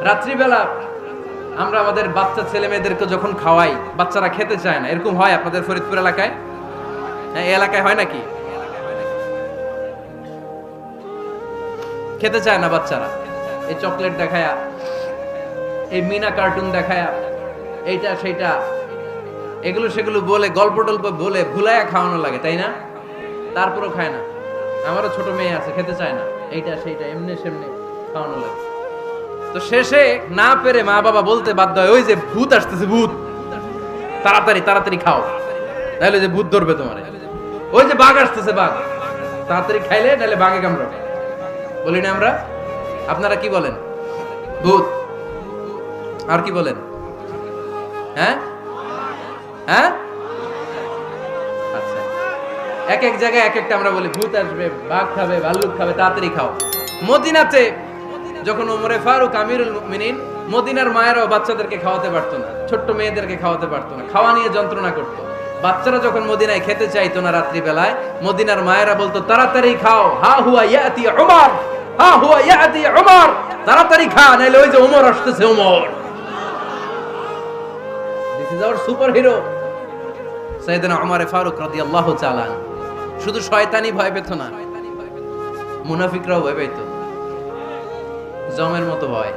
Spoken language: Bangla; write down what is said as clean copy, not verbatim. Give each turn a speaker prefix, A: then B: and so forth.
A: রাত্রিবেলা আমরা আমাদের বাচ্চা ছেলে মেয়েদেরকে যখন খাওয়াই, বাচ্চারা খেতে চায় না, এরকম হয় আপনাদের ফরিদপুর এলাকায়? হ্যাঁ, এই এলাকায় হয় নাকি? খেতে চায় না বাচ্চারা, এই চকলেট দেখায়া, এই মিনা কার্টুন দেখায়া, এইটা সেইটা এগুলো সেগুলো বলে, গল্প টল্প বলে ভুলায়া খাওয়ানো লাগে, তাই না? তারপরও খায় না। আমারও ছোট মেয়ে আছে, খেতে চায় না, এইটা সেইটা এমনি সেমনি খাওয়ানো লাগে। তো শেষে না পেরে মা বাবা বলতে বাধ্য হয়, ওই যে ভূত আসতেছে, ভূত, তাড়াতাড়ি তাড়াতাড়ি খাও, তাহলে যে ভূত ধরবে তোমার। ওই যে বাঘ আসতেছে, বাঘ, তাড়াতাড়ি খাইলে নাহলে বাঘে কামড়াবে। বলি না আমরা? আপনারা কি বলেন? ভূত। আর কি বলেন? হ্যাঁ হ্যাঁ, আচ্ছা, এক এক জায়গায় এক একটা আমরা বলি, ভূত আসবে, বাঘ খাবে, ভাল্লুক খাবে, তাড়াতাড়ি খাও। মদিনাতে যখন ওমরে ফারুক আমিরুল মুমিনিন, মদিনার মায়েরাও বাচ্চাদেরকে খাওয়াতে পারতো না, ছোট্ট মেয়েদেরকে খাওয়াতে পারতো না, খাওয়া নিয়ে যন্ত্রণা করতো। বাচ্চারা যখন মদিনায় খেতে চাইতো না রাত্রি বেলায়, মদিনার মায়েরা বলতো, তাড়াতাড়ি খাও, হা হুয়া ইয়াতি উমর, হা হুয়া ইয়াতি উমর, তাড়াতাড়ি খা, নাইলে ওই যে ওমর আসতেছে, Omar. This is our superhero Sayyidna Omar Farooq রাদিয়াল্লাহু তাআলা। শুধু শয়তানি ভয় পেত না, মুনাফিকরাও ভয় পেত, জমের মতো ভয়।